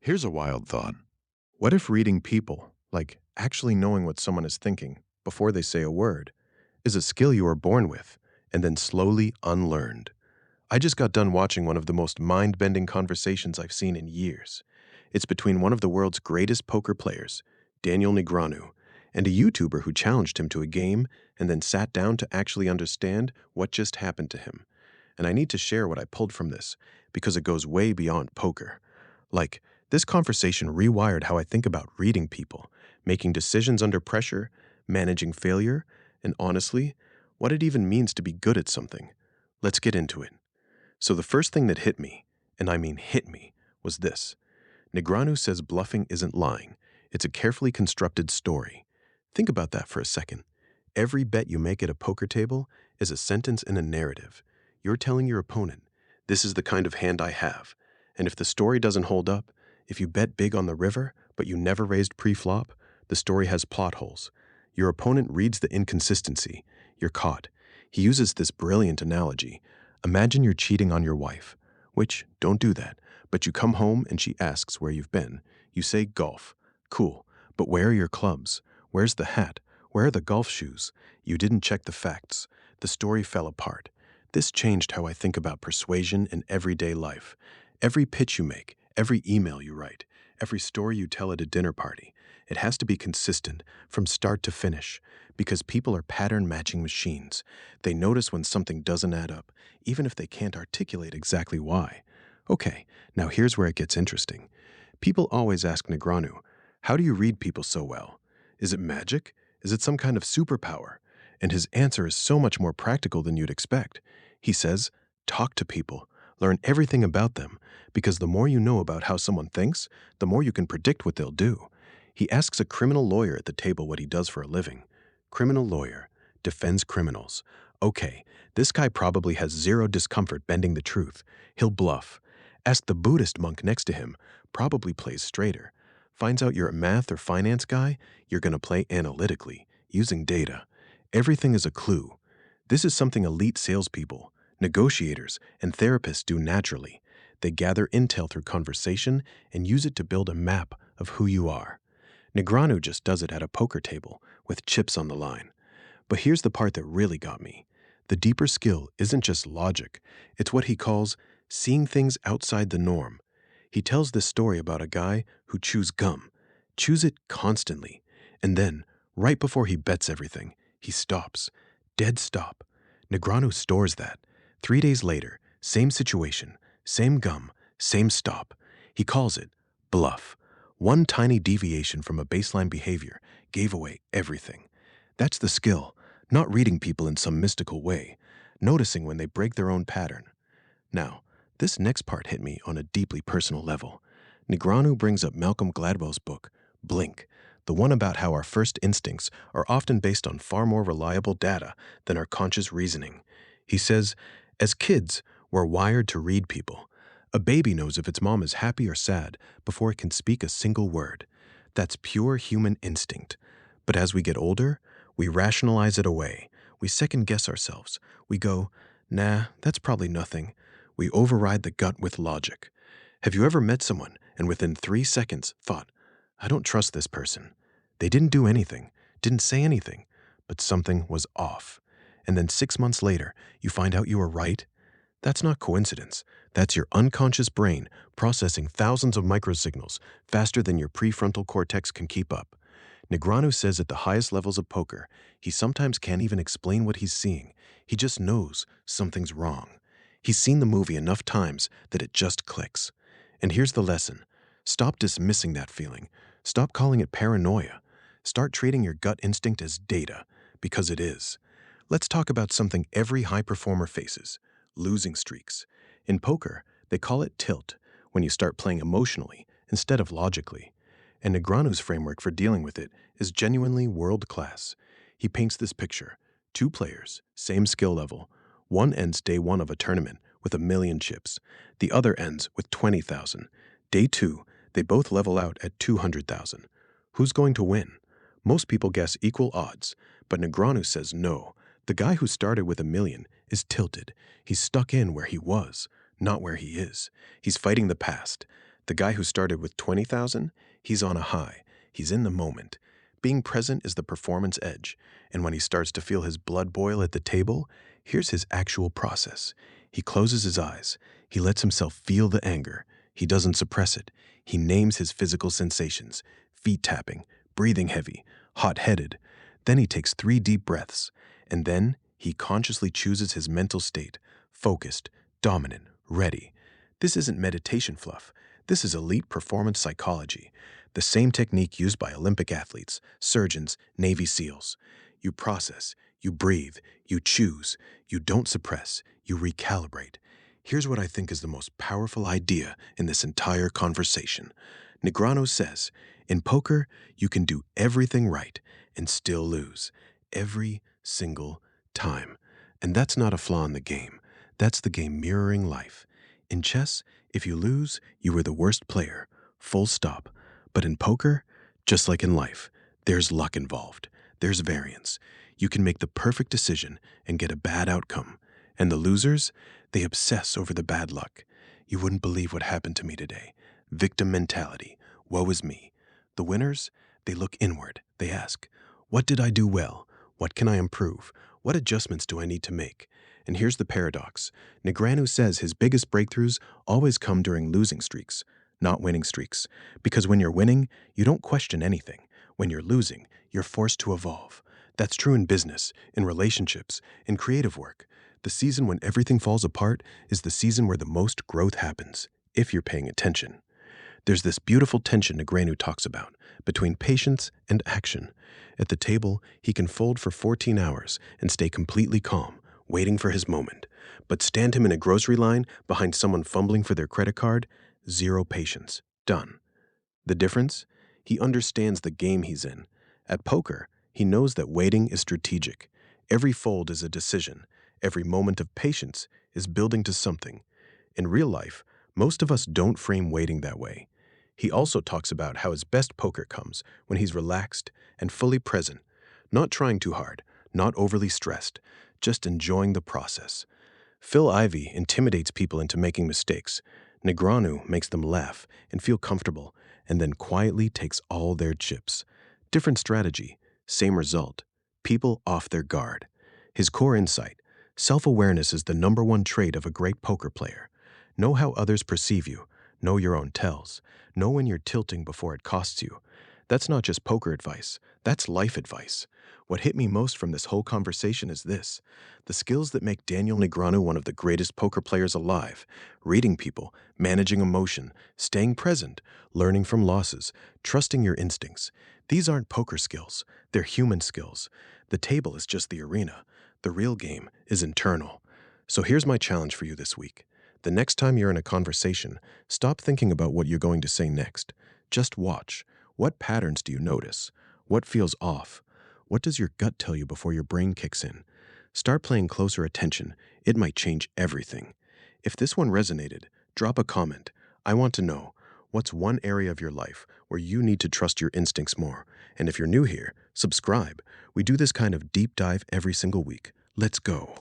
Here's a wild thought. What if reading people, like actually knowing what someone is thinking before they say a word, is a skill you are born with and then slowly unlearned? I just got done watching one of the most mind bending conversations I've seen in years. It's between one of the world's greatest poker players, Daniel Negreanu, and a YouTuber who challenged him to a game and then sat down to actually understand what just happened to him. And I need to share what I pulled from this because it goes way beyond poker. Like, this conversation rewired how I think about reading people, making decisions under pressure, managing failure, and honestly, what it even means to be good at something. Let's get into it. So, the first thing that hit me, and I mean hit me, was this. Negreanu says bluffing isn't lying, it's a carefully constructed story. Think about that for a second. Every bet you make at a poker table is a sentence in a narrative. You're telling your opponent, this is the kind of hand I have. And if the story doesn't hold up, if you bet big on the river, but you never raised pre-flop, the story has plot holes. Your opponent reads the inconsistency. You're caught. He uses this brilliant analogy. Imagine you're cheating on your wife, which, don't do that, but you come home and she asks where you've been. You say golf. Cool, but where are your clubs? Where's the hat? Where are the golf shoes? You didn't check the facts. The story fell apart. This changed how I think about persuasion in everyday life. Every pitch you make, every email you write, every story you tell at a dinner party, it has to be consistent from start to finish because people are pattern matching machines. They notice when something doesn't add up, even if they can't articulate exactly why. Okay, now here's where it gets interesting. People always ask Negreanu, how do you read people so well? Is it magic? Is it some kind of superpower? And his answer is so much more practical than you'd expect. He says, talk to people, learn everything about them, because the more you know about how someone thinks, the more you can predict what they'll do. He asks a criminal lawyer at the table what he does for a living. Criminal lawyer, defends criminals. Okay, this guy probably has zero discomfort bending the truth. He'll bluff. Ask the Buddhist monk next to him, probably plays straighter. Finds out you're a math or finance guy, you're going to play analytically, using data. Everything is a clue. This is something elite salespeople, negotiators, and therapists do naturally. They gather intel through conversation and use it to build a map of who you are. Negreanu just does it at a poker table with chips on the line. But here's the part that really got me. The deeper skill isn't just logic, it's what he calls seeing things outside the norm. He tells this story about a guy who chews gum, chews it constantly, and then, right before he bets everything, he stops. Dead stop. Negreanu stores that. 3 days later, same situation, same gum, same stop. He calls it bluff. One tiny deviation from a baseline behavior gave away everything. That's the skill, not reading people in some mystical way, noticing when they break their own pattern. Now, this next part hit me on a deeply personal level. Negreanu brings up Malcolm Gladwell's book, Blink, the one about how our first instincts are often based on far more reliable data than our conscious reasoning. He says, as kids, we're wired to read people. A baby knows if its mom is happy or sad before it can speak a single word. That's pure human instinct. But as we get older, we rationalize it away. We second guess ourselves. We go, nah, that's probably nothing. We override the gut with logic. Have you ever met someone and within 3 seconds thought, I don't trust this person. They didn't do anything, didn't say anything, but something was off. And then 6 months later, you find out you were right? That's not coincidence. That's your unconscious brain processing thousands of microsignals faster than your prefrontal cortex can keep up. Negreanu says at the highest levels of poker, he sometimes can't even explain what he's seeing. He just knows something's wrong. He's seen the movie enough times that it just clicks. And here's the lesson. Stop dismissing that feeling. Stop calling it paranoia. Start treating your gut instinct as data, because it is. Let's talk about something every high performer faces, losing streaks. In poker, they call it tilt, when you start playing emotionally instead of logically. And Negreanu's framework for dealing with it is genuinely world-class. He paints this picture. 2 players, same skill level. One ends day 1 of a tournament with 1,000,000 chips. The other ends with 20,000. Day 2, they both level out at 200,000. Who's going to win? Most people guess equal odds, but Negreanu says no. The guy who started with 1,000,000 is tilted. He's stuck in where he was, not where he is. He's fighting the past. The guy who started with 20,000, he's on a high. He's in the moment. Being present is the performance edge. And when he starts to feel his blood boil at the table, here's his actual process. He closes his eyes. He lets himself feel the anger. He doesn't suppress it. He names his physical sensations: feet tapping, breathing heavy, hot-headed. Then he takes 3 deep breaths. And then he consciously chooses his mental state: focused, dominant, ready. This isn't meditation fluff. This is elite performance psychology, the same technique used by Olympic athletes, surgeons, Navy SEALs. You process, you breathe, you choose, you don't suppress, you recalibrate. Here's what I think is the most powerful idea in this entire conversation. Negreanu says, in poker, you can do everything right and still lose. Every single time. And that's not a flaw in the game. That's the game mirroring life. In chess, if you lose, you were the worst player. Full stop. But in poker, just like in life, there's luck involved. There's variance. You can make the perfect decision and get a bad outcome. And the losers, they obsess over the bad luck. You wouldn't believe what happened to me today. Victim mentality. Woe is me. The winners, they look inward. They ask, what did I do well? What can I improve? What adjustments do I need to make? And here's the paradox. Negreanu says his biggest breakthroughs always come during losing streaks, not winning streaks. Because when you're winning, you don't question anything. When you're losing, you're forced to evolve. That's true in business, in relationships, in creative work. The season when everything falls apart is the season where the most growth happens, if you're paying attention. There's this beautiful tension Negreanu talks about between patience and action. At the table, he can fold for 14 hours and stay completely calm, waiting for his moment. But stand him in a grocery line behind someone fumbling for their credit card, 0 patience. Done. The difference? He understands the game he's in. At poker, he knows that waiting is strategic. Every fold is a decision. Every moment of patience is building to something. In real life, most of us don't frame waiting that way. He also talks about how his best poker comes when he's relaxed and fully present, not trying too hard, not overly stressed, just enjoying the process. Phil Ivey intimidates people into making mistakes. Negreanu makes them laugh and feel comfortable, and then quietly takes all their chips. Different strategy, same result. People off their guard. His core insight: self-awareness is the #1 trait of a great poker player. Know how others perceive you. Know your own tells. Know when you're tilting before it costs you. That's not just poker advice. That's life advice. What hit me most from this whole conversation is this: the skills that make Daniel Negreanu one of the greatest poker players alive: reading people, managing emotion, staying present, learning from losses, trusting your instincts. These aren't poker skills. They're human skills. The table is just the arena. The real game is internal. So here's my challenge for you this week. The next time you're in a conversation, stop thinking about what you're going to say next. Just watch. What patterns do you notice? What feels off? What does your gut tell you before your brain kicks in? Start paying closer attention. It might change everything. If this one resonated, drop a comment. I want to know, what's one area of your life where you need to trust your instincts more? And if you're new here, subscribe. We do this kind of deep dive every single week. Let's go.